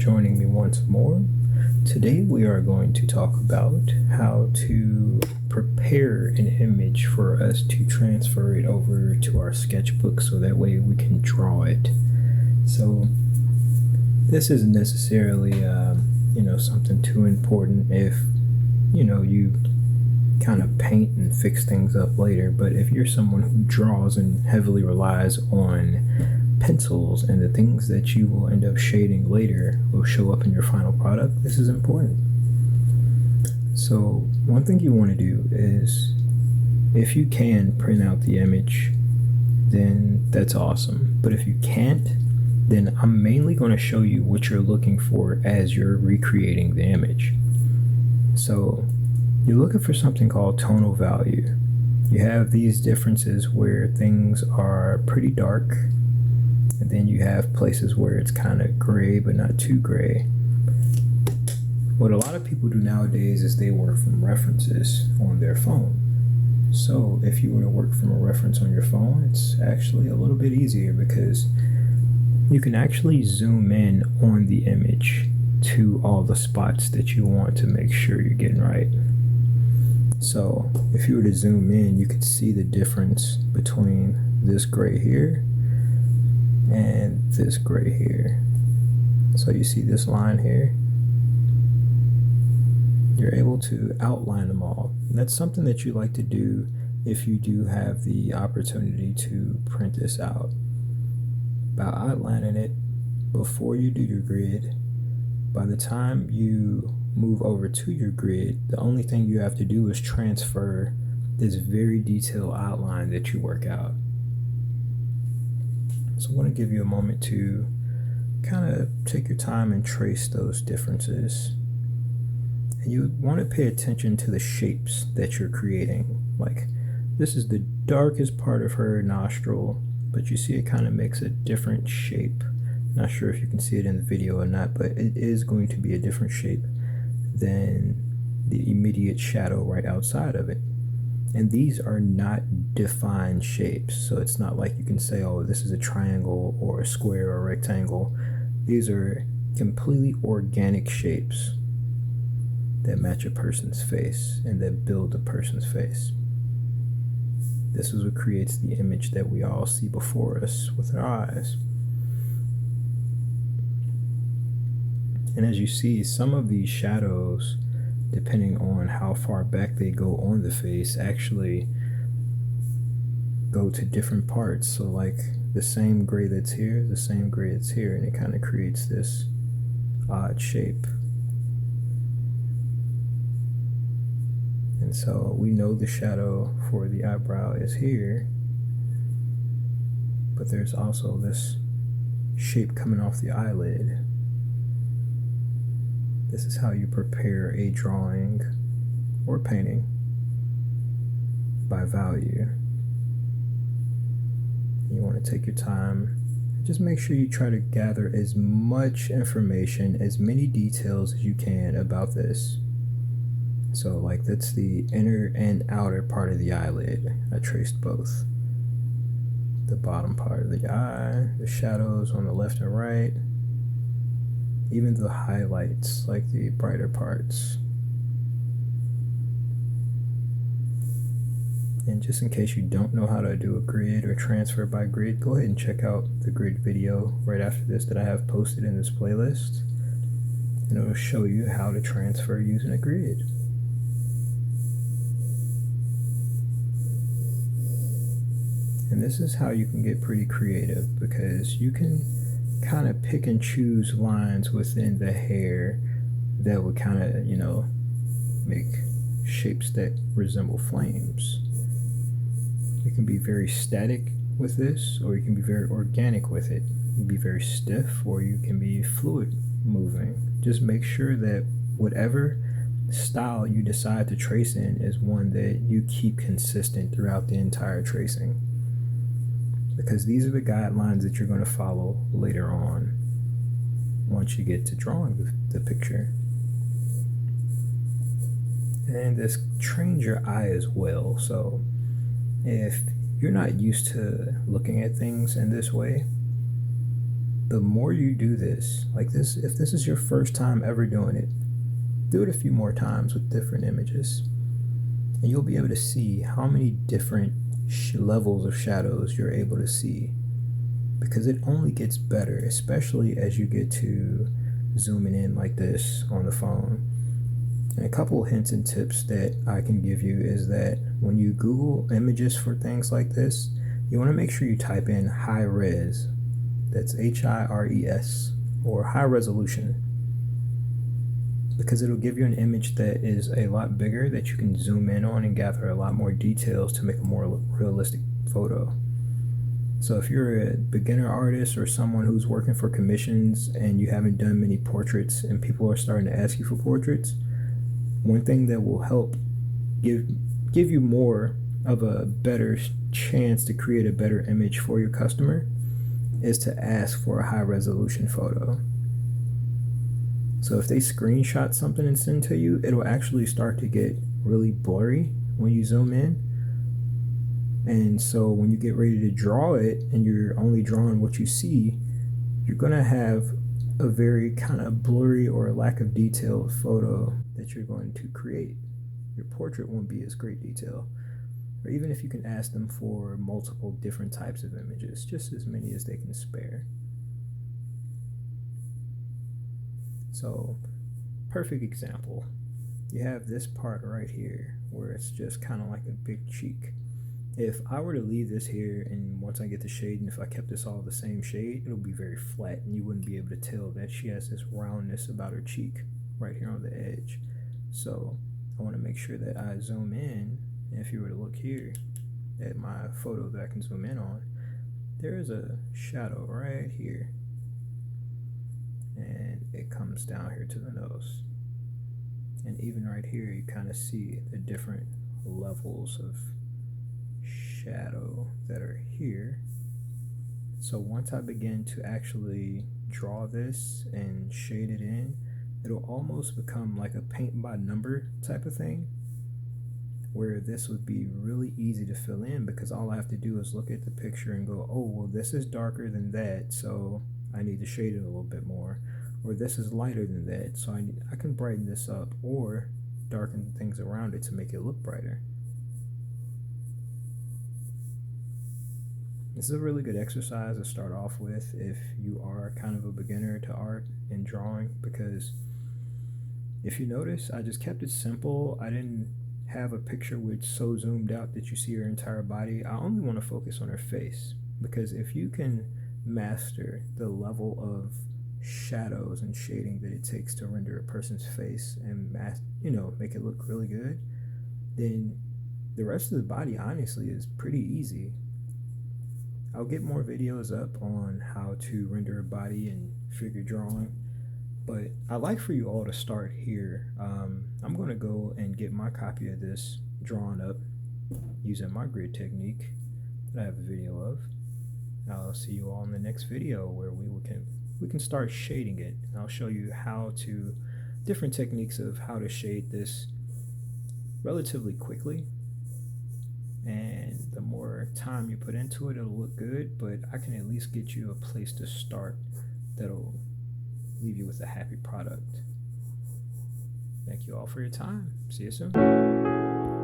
joining me once more. Today we are going to talk about how to prepare an image for us to transfer it over to our sketchbook so that way we can draw it. So this isn't necessarily something too important if you kind of paint and fix things up later, but if you're someone who draws and heavily relies on pencils and the things that you will end up shading later will show up in your final product, this is important. So one thing you want to do is, if you can print out the image, then that's awesome. But if you can't, then I'm mainly going to show you what you're looking for as you're recreating the image. So you're looking for something called tonal value. You have these differences where things are pretty dark, and then you have places where it's kind of gray but not too gray. What a lot of people do nowadays is they work from references on their phone. So if you were to work from a reference on your phone, it's actually a little bit easier because you can actually zoom in on the image to all the spots that you want to make sure you're getting right. So if you were to zoom in, you could see the difference between this gray here and this gray here. So you see this line here, you're able to outline them all. And that's something that you like to do if you do have the opportunity to print this out. By outlining it before you do your grid, by the time you move over to your grid, the only thing you have to do is transfer this very detailed outline that you work out. So I want to give you a moment to kind of take your time and trace those differences. And you want to pay attention to the shapes that you're creating. Like, this is the darkest part of her nostril, but you see it kind of makes a different shape. Not sure if you can see it in the video or not, but it is going to be a different shape than the immediate shadow right outside of it. And these are not defined shapes, so it's not like you can say, oh, this is a triangle or a square or a rectangle. These are completely organic shapes that match a person's face and that build a person's face. This is what creates the image that we all see before us with our eyes. And as you see, some of these shadows, depending on how far back they go on the face, actually go to different parts. So like the same gray that's here, the same gray that's here, and it kind of creates this odd shape. And so we know the shadow for the eyebrow is here, but there's also this shape coming off the eyelid. This is how you prepare a drawing or painting by value. You want to take your time and just make sure you try to gather as much information, as many details as you can about this. So like that's the inner and outer part of the eyelid. I traced both. The bottom part of the eye, the shadows on the left and right, even the highlights, like the brighter parts. And just in case you don't know how to do a grid or transfer by grid, go ahead and check out the grid video right after this that I have posted in this playlist. And it'll show you how to transfer using a grid. And this is how you can get pretty creative, because you can kind of pick and choose lines within the hair that would kind of, make shapes that resemble flames. You can be very static with this, or you can be very organic with it. You can be very stiff, or you can be fluid moving. Just make sure that whatever style you decide to trace in is one that you keep consistent throughout the entire tracing, because these are the guidelines that you're going to follow later on once you get to drawing the picture. And this trains your eye as well. So if you're not used to looking at things in this way, the more you do this, like this, if this is your first time ever doing it, do it a few more times with different images, and you'll be able to see how many different levels of shadows you're able to see, because it only gets better, especially as you get to zooming in like this on the phone. And a couple hints and tips that I can give you is that when you Google images for things like this, you want to make sure you type in high res, that's HIRES, or high resolution, because it'll give you an image that is a lot bigger that you can zoom in on and gather a lot more details to make a more realistic photo. So if you're a beginner artist or someone who's working for commissions and you haven't done many portraits and people are starting to ask you for portraits, one thing that will help give you more of a better chance to create a better image for your customer is to ask for a high resolution photo. So if they screenshot something and send to you, it'll actually start to get really blurry when you zoom in. And so when you get ready to draw it and you're only drawing what you see, you're going to have a very kind of blurry or lack of detailed photo that you're going to create. Your portrait won't be as great detail. Or even if you can ask them for multiple different types of images, just as many as they can spare. So, perfect example. You have this part right here where it's just kind of like a big cheek. If I were to leave this here and once I get the shade, and if I kept this all the same shade, it'll be very flat and you wouldn't be able to tell that she has this roundness about her cheek right here on the edge. So I want to make sure that I zoom in, and if you were to look here at my photo that I can zoom in on, there is a shadow right here and it comes down here to the nose. And even right here you kind of see the different levels of shadow that are here. So once I begin to actually draw this and shade it in, it'll almost become like a paint by number type of thing, where this would be really easy to fill in because all I have to do is look at the picture and go, oh, well, this is darker than that, so I need to shade it a little bit more. Or this is lighter than that, so I can brighten this up or darken things around it to make it look brighter. This is a really good exercise to start off with if you are kind of a beginner to art and drawing, because if you notice, I just kept it simple. I didn't have a picture which so zoomed out that you see her entire body. I only want to focus on her face, because if you can master the level of shadows and shading that it takes to render a person's face and make it look really good, then the rest of the body honestly is pretty easy. I'll get more videos up on how to render a body and figure drawing, but I'd like for you all to start here. I'm going to go and get my copy of this drawn up using my grid technique that I have a video of. I'll see you all in the next video where we can start shading it. I'll show you different techniques of how to shade this relatively quickly. And the more time you put into it, it'll look good, but I can at least get you a place to start that'll leave you with a happy product. Thank you all for your time. See you soon.